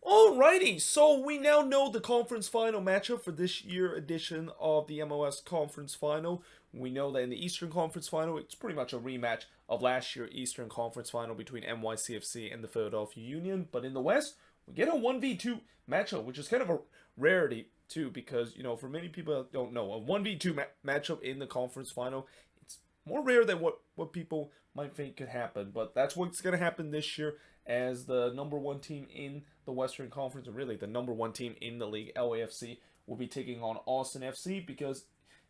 Alrighty, so we now know the conference final matchup for this year edition of the MLS Conference Final. We know that in the Eastern Conference Final, it's pretty much a rematch of last year's Eastern Conference Final between NYCFC and the Philadelphia Union. But in the West, we get a 1v2 matchup, which is kind of a rarity too, because for many people that don't know, a 1v2 matchup in the conference final, it's more rare than what people might think could happen. But that's what's going to happen this year, as the number one team in the Western Conference, and really the number one team in the league, LAFC, will be taking on Austin FC, because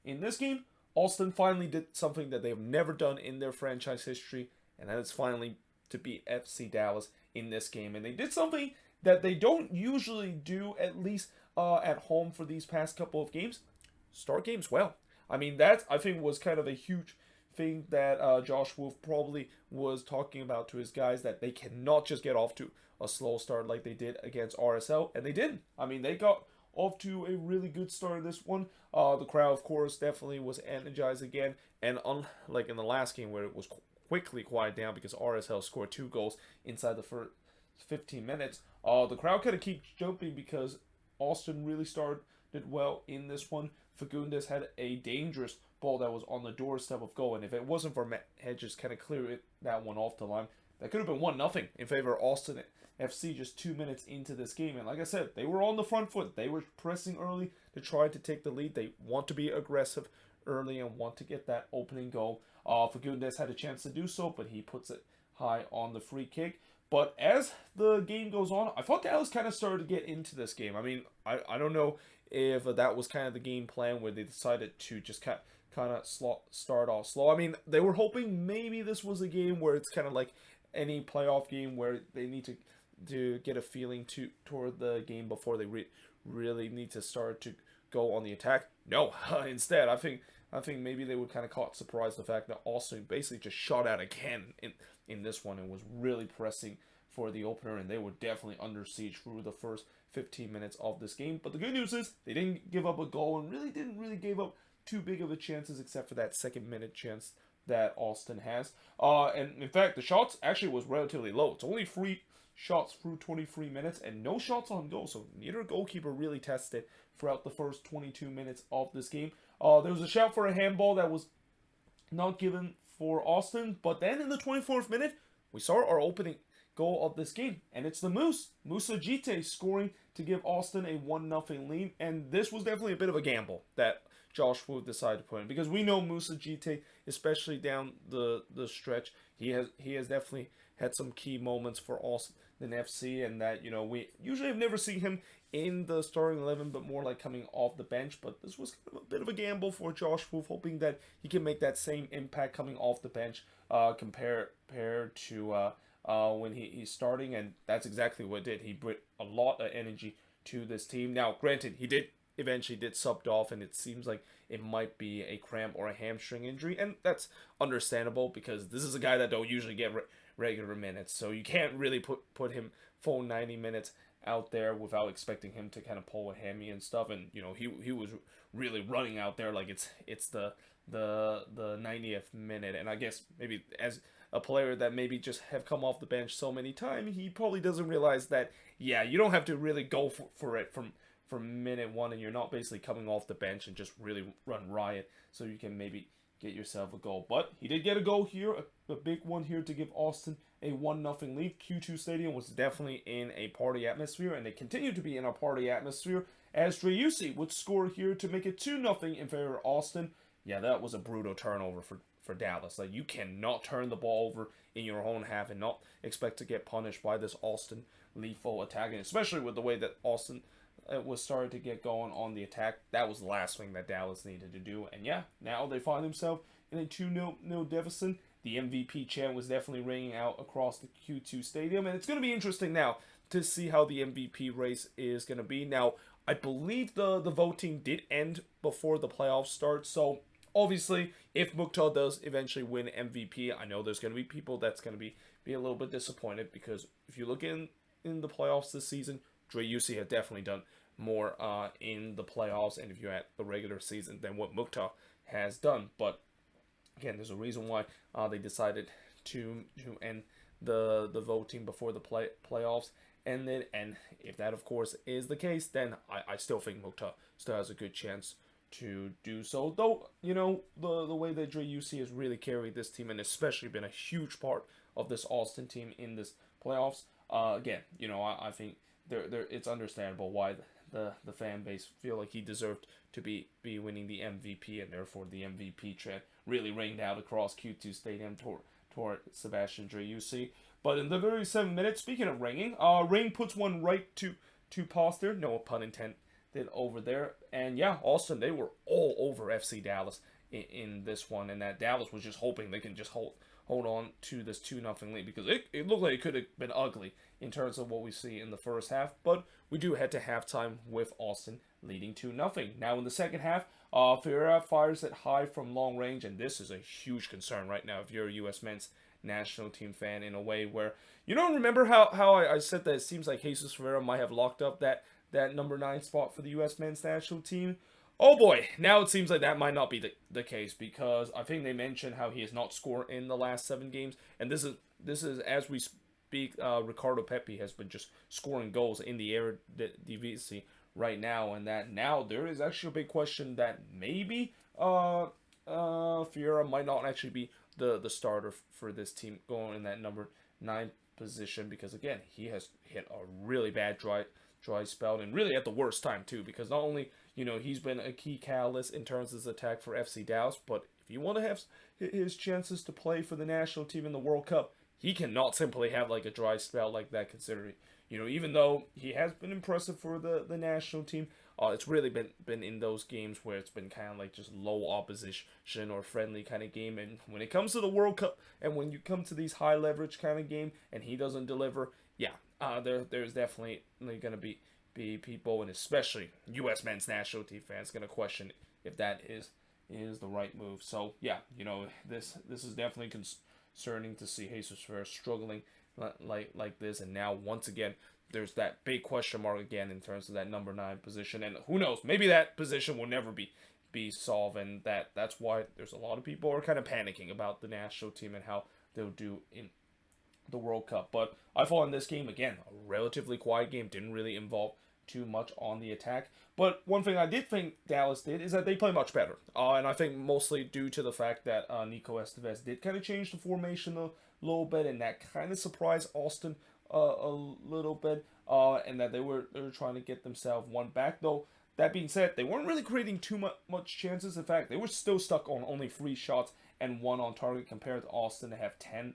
in this game, Austin finally did something that they've never done in their franchise history, and that is finally to beat FC Dallas in this game. And they did something that they don't usually do, at least at home for these past couple of games: start games well. I mean, that I think was kind of a huge thing that Josh Wolf probably was talking about to his guys, that they cannot just get off to a slow start like they did against RSL, and they didn't. I mean, they got off to a really good start in this one. The crowd, of course, definitely was energized again, and unlike in the last game where it was quickly quiet down because RSL scored 2 goals inside the first 15 minutes, the crowd kind of keeps jumping because Austin really started well in this one. Fagundes had a dangerous ball that was on the doorstep of goal, and if it wasn't for Matt Hedges kind of clearing that one off the line, that could have been 1-0 in favor of Austin FC just 2 minutes into this game. And like I said, they were on the front foot. They were pressing early to try to take the lead. They want to be aggressive early and want to get that opening goal. Fagundes had a chance to do so, but he puts it high on the free kick. But as the game goes on, I thought Dallas kind of started to get into this game. I mean, I don't know if that was kind of the game plan where they decided to just kind of start off slow. I mean, they were hoping maybe this was a game where it's kind of like any playoff game where they need to get a feeling toward the game before they really need to start to go on the attack. No, instead, I think maybe they would kind of caught surprise the fact that Austin basically just shot out again in this one and was really pressing for the opener, and they were definitely under siege through the first 15 minutes of this game. But the good news is they didn't give up a goal and really didn't give up too big of a chances, except for that second minute chance that Austin has. And in fact, the shots actually was relatively low. It's only 3 shots through 23 minutes and no shots on goal. So neither goalkeeper really tested throughout the first 22 minutes of this game. There was a shout for a handball that was not given for Austin, but then in the 24th minute, we saw our opening goal of this game, and it's the Moose, Moussa Djitté, scoring to give Austin a 1-0 lead. And this was definitely a bit of a gamble that Josh Wood decided to put in, because we know Moussa Djitté, especially down the stretch, he has definitely had some key moments for Austin FC, and that we usually have never seen him in the starting 11, but more like coming off the bench. But this was kind of a bit of a gamble for Josh Wolf, hoping that he can make that same impact coming off the bench compared to when he's starting, and that's exactly what it did. He brought a lot of energy to this team. Now, granted, he eventually subbed off, and it seems like it might be a cramp or a hamstring injury, and that's understandable because this is a guy that don't usually get regular minutes, so you can't really put him full 90 minutes out there without expecting him to kind of pull a hammy and stuff. And he was really running out there like it's the 90th minute. And I guess maybe as a player that maybe just have come off the bench so many times, he probably doesn't realize that, yeah, you don't have to really go for it from minute one, and you're not basically coming off the bench and just really run riot so you can maybe get yourself a goal. But he did get a goal here, a big one here, to give Austin a 1-0 lead. Q2 Stadium was definitely in a party atmosphere, and they continue to be in a party atmosphere, as Driussi would score here to make it 2-0 in favor of Austin. Yeah, that was a brutal turnover for Dallas. Like, you cannot turn the ball over in your own half and not expect to get punished by this Austin lethal attack, and especially with the way that Austin was starting to get going on the attack. That was the last thing that Dallas needed to do. And yeah, now they find themselves in a 2-0 deficit. The MVP chant was definitely ringing out across the Q2 Stadium, and it's going to be interesting now to see how the MVP race is going to be. Now, I believe the voting did end before the playoffs start, so obviously, if Mukhtar does eventually win MVP, I know there's going to be people that's going to be a little bit disappointed, because if you look in the playoffs this season, Driussi had definitely done more in the playoffs, and if you're at the regular season, than what Mukhtar has done. But again, there's a reason why they decided to end the voting before the playoffs. and if that of course is the case, then I still think Mokhtar still has a good chance to do so. Though, the way that Driussi has really carried this team and especially been a huge part of this Austin team in this playoffs. Again, I think there it's understandable why the fan base feel like he deserved to be winning the MVP, and therefore the MVP trend really rained out across Q2 Stadium toward Sebastian Driussi. But in the very 7 minutes, speaking of ringing, Rain puts one right to Poster, no pun intended over there. And yeah, Austin, they were all over FC Dallas in this one, and that Dallas was just hoping they can just hold on to this 2-0 lead, because it looked like it could have been ugly in terms of what we see in the first half. But we do head to halftime with Austin leading 2-0. Now in the second half, Ferreira fires it high from long range, and this is a huge concern right now if you're a U.S. men's national team fan, in a way where, remember how I said that it seems like Jesus Ferreira might have locked up that number 9 spot for the U.S. men's national team? Oh boy, now it seems like that might not be the case, because I think they mentioned how he has not scored in the last 7 games, and this is as we speak, Ricardo Pepi has been just scoring goals in the Eredivisie right now, and that now there is actually a big question that maybe Ferreira might not actually be the starter for this team going in that number 9 position, because again, he has hit a really bad dry spell, and really at the worst time too, because not only he's been a key catalyst in terms of his attack for FC Dallas, but if you want to have his chances to play for the national team in the World Cup, he cannot simply have like a dry spell like that, considering even though he has been impressive for the national team, it's really been in those games where it's been kind of like just low opposition or friendly kind of game. And when it comes to the World Cup, and when you come to these high leverage kind of game and he doesn't deliver, yeah, there's definitely going to be people, and especially U.S. men's national team fans, going to question if that is the right move. So yeah, this is definitely concerning to see Jesus Ferreira struggling like this, and now once again there's that big question mark again in terms of that number 9 position, and who knows, maybe that position will never be solved, and that's why there's a lot of people are kind of panicking about the national team and how they'll do in the World Cup. But I thought in this game, again, a relatively quiet game, didn't really involve too much on the attack. But one thing I did think Dallas did is that they play much better, and I think mostly due to the fact that Nico Estevez did kind of change the formation a little bit, and that kind of surprised Austin a little bit, and that they were trying to get themselves one back. Though that being said, they weren't really creating too much chances. In fact, they were still stuck on only 3 shots and 1 on target, compared to Austin to have 10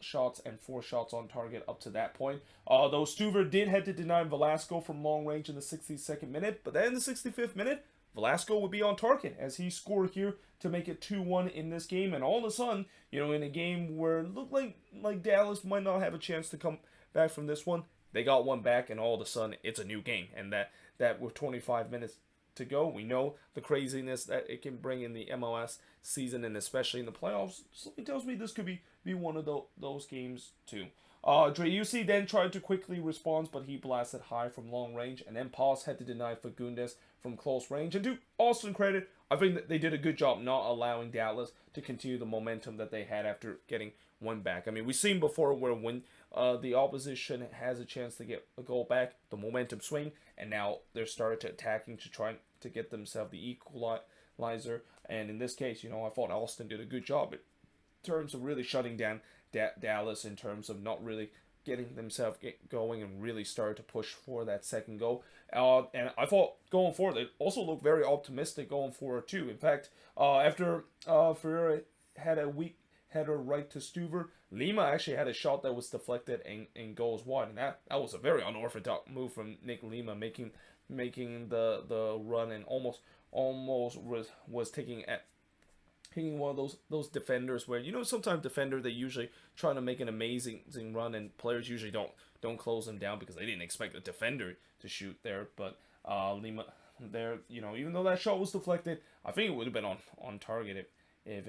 shots and 4 shots on target up to that point. Though Stuver did have to deny Velasco from long range in the 62nd minute, but then in the 65th minute, Velasco would be on target as he scored here to make it 2-1 in this game. And all of a sudden, in a game where it looked like Dallas might not have a chance to come back from this one, they got one back, and all of a sudden it's a new game. And that with 25 minutes to go, we know the craziness that it can bring in the MLS season, and especially in the playoffs. Something tells me this could be one of those games too. Driussi then tried to quickly respond, but he blasted high from long range, and then Paz had to deny Fagundes from close range. And to Austin credit, I think that they did a good job not allowing Dallas to continue the momentum that they had after getting one back. I mean, we've seen before where when the opposition has a chance to get a goal back, the momentum swing, and now they're started to attacking to try to get themselves the equalizer. And in this case, I thought Austin did a good job in terms of really shutting down Dallas, in terms of not really getting themselves going and really started to push for that second goal. And I thought going forward, they also looked very optimistic going forward too. In fact, after Ferreira had a weak header right to Stuver, Lima actually had a shot that was deflected and goes wide. And that was a very unorthodox move from Nick Lima, making the run, and almost was taking at hitting one of those defenders where sometimes defender, they usually trying to make an amazing run, and players usually don't close them down because they didn't expect the defender to shoot there. But Lima there, even though that shot was deflected, I think it would have been on target if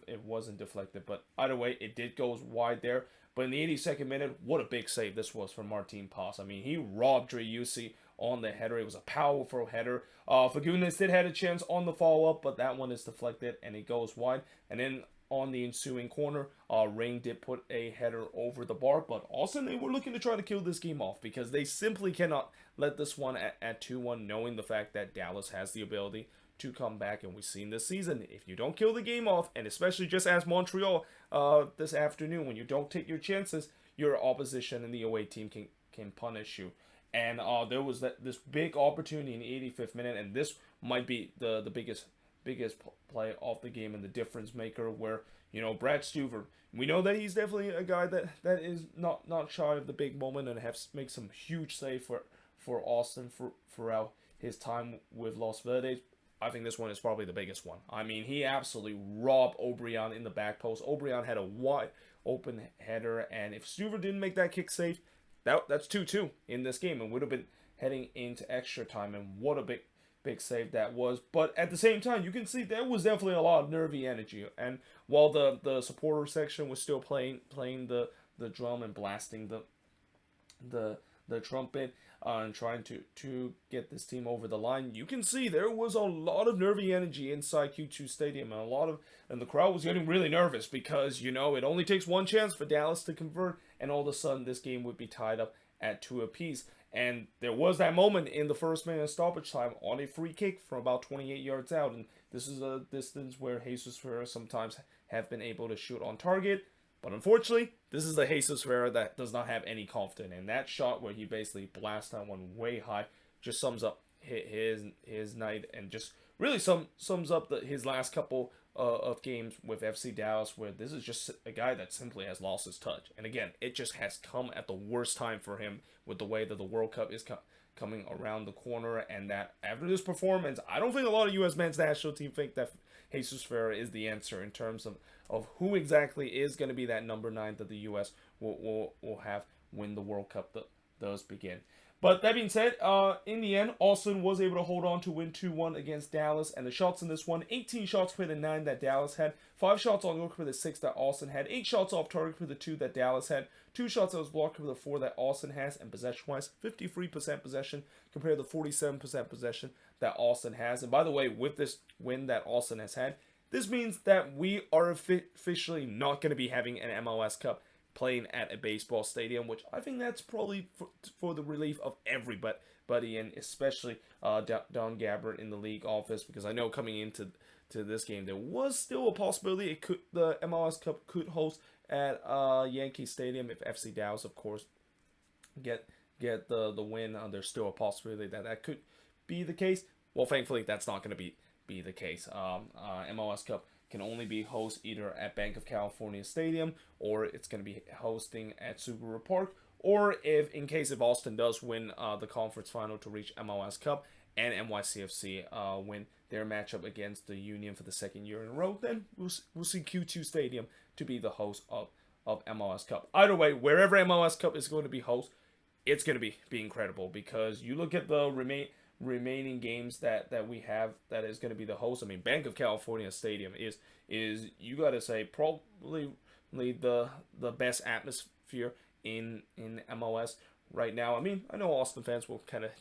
it wasn't deflected. But either way, it did go wide there. But in the 82nd minute, what a big save this was from Martin Paz. I mean, he robbed Driussi on the header. It was a powerful header. Fagundes did have a chance on the follow-up, but that one is deflected and it goes wide. And then on the ensuing corner, Ring did put a header over the bar, but Austin, they were looking to try to kill this game off because they simply cannot let this one at 2-1, knowing the fact that Dallas has the ability to come back. And we've seen this season, if you don't kill the game off, and especially just as Montreal this afternoon, when you don't take your chances, your opposition and the away team can punish you. And there was this big opportunity in the 85th minute, and this might be the biggest play of the game and the difference maker, where Brad Stuver, we know that he's definitely a guy that is not shy of the big moment and has make some huge save for Austin throughout his time with Los Verdes. I think this one is probably the biggest one. I mean, he absolutely robbed Obrian in the back post. Obrian had a wide open header, and if Stuver didn't make that kick save, that's 2-2 in this game, and would have been heading into extra time. And what a big save that was. But at the same time, you can see there was definitely a lot of nervy energy. And while the supporter section was still playing the drum and blasting the trumpet and trying to get this team over the line, you can see there was a lot of nervy energy inside Q2 Stadium, and the crowd was getting really nervous because it only takes one chance for Dallas to convert, and all of a sudden this game would be tied up at 2 apiece. And there was that moment in the first minute of stoppage time on a free kick from about 28 yards out, and this is a distance where Jesus Ferreira sometimes have been able to shoot on target. But unfortunately, this is the Jesus Ferreira that does not have any confidence. And that shot where he basically blasts that one way high just sums up his night, and just really sums up his last couple of games with FC Dallas, where this is just a guy that simply has lost his touch. And again, it just has come at the worst time for him with the way that the World Cup is coming around the corner, and that after this performance, I don't think a lot of U.S. men's national team think that Jesus Ferreira is the answer in terms of who exactly is going to be that number 9 that the U.S. will have when the World Cup does begin. But that being said, in the end, Austin was able to hold on to win 2-1 against Dallas. And the shots in this one, 18 shots for the 9 that Dallas had, 5 shots on goal for the 6 that Austin had, 8 shots off target for the 2 that Dallas had, 2 shots that was blocked for the 4 that Austin has, and possession-wise, 53% possession compared to 47% possession that Austin has. And by the way, with this win that Austin has had, this means that we are officially not going to be having an MLS Cup playing at a baseball stadium, which I think that's probably for the relief of everybody, and especially Don Gabbert in the league office, because I know coming into this game there was still a possibility the MLS Cup could host at Yankee Stadium if FC Dallas, of course, get the win. There's still a possibility that could be the case. Well, thankfully that's not going to be the case. MLS Cup can only be hosted either at Bank of California Stadium, or it's going to be hosting at Subaru Park, or if Austin does win the conference final to reach MLS Cup, and NYCFC win their matchup against the Union for the second year in a row, then we'll see Q2 Stadium to be the host of MLS Cup. Either way, wherever MLS Cup is going to be host, it's going to be incredible, because you look at the remaining games that we have that is going to be the host. I mean, Bank of California Stadium is you got to say probably the best atmosphere in MLS right now. I mean, I know Austin fans will kind of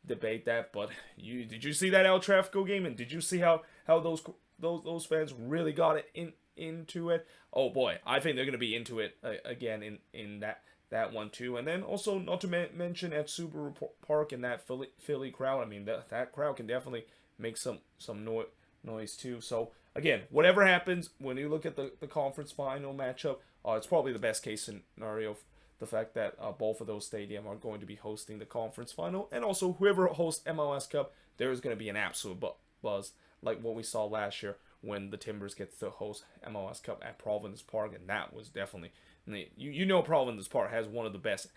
debate that, but did you see that El Tráfico game, and did you see how those fans really got it into it? Oh boy, I think they're going to be into it again in that one too. And then also, not to mention at Subaru Park and that Philly crowd. I mean, that crowd can definitely make some noise too. So again, whatever happens when you look at the conference final matchup, it's probably the best case scenario. The fact that both of those stadiums are going to be hosting the conference final, and also whoever hosts MLS Cup, there is going to be an absolute buzz like what we saw last year when the Timbers get to host MLS Cup at Providence Park, and that was definitely, Providence Park has one of the best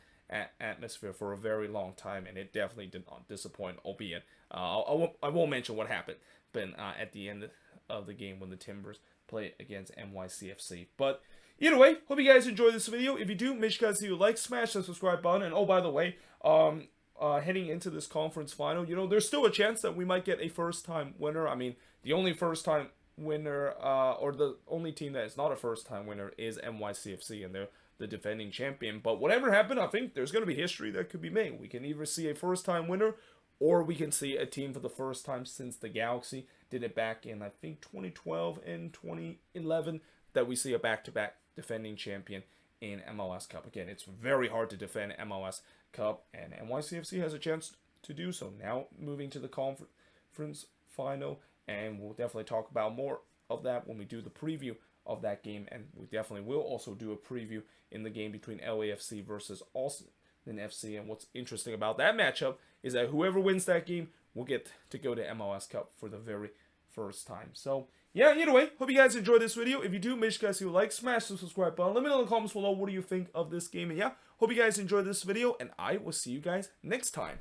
atmosphere for a very long time, and it definitely did not disappoint, albeit I won't mention what happened at the end of the game when the Timbers play against NYCFC. But either way, hope you guys enjoyed this video. If you do, make sure you guys like, smash the subscribe button, and oh, by the way, heading into this conference final, there's still a chance that we might get a first-time winner. I mean, the only first-time winner, or the only team that is not a first-time winner, is NYCFC, and they're the defending champion. But whatever happened, I think there's going to be history that could be made. We can either see a first-time winner, or we can see a team for the first time since the Galaxy did it back in, I think, 2012 and 2011, that we see a back-to-back defending champion in MLS Cup. Again, it's very hard to defend MLS Cup, and NYCFC has a chance to do so. Now moving to the conference final, and we'll definitely talk about more of that when we do the preview of that game, and we definitely will also do a preview in the game between LAFC versus Austin FC. And what's interesting about that matchup is that whoever wins that game will get to go to MLS Cup for the very first time. So yeah, either way, hope you guys enjoyed this video. If you do, make sure you guys do like, smash the subscribe button. Let me know in the comments below what do you think of this game. And yeah, hope you guys enjoyed this video, and I will see you guys next time.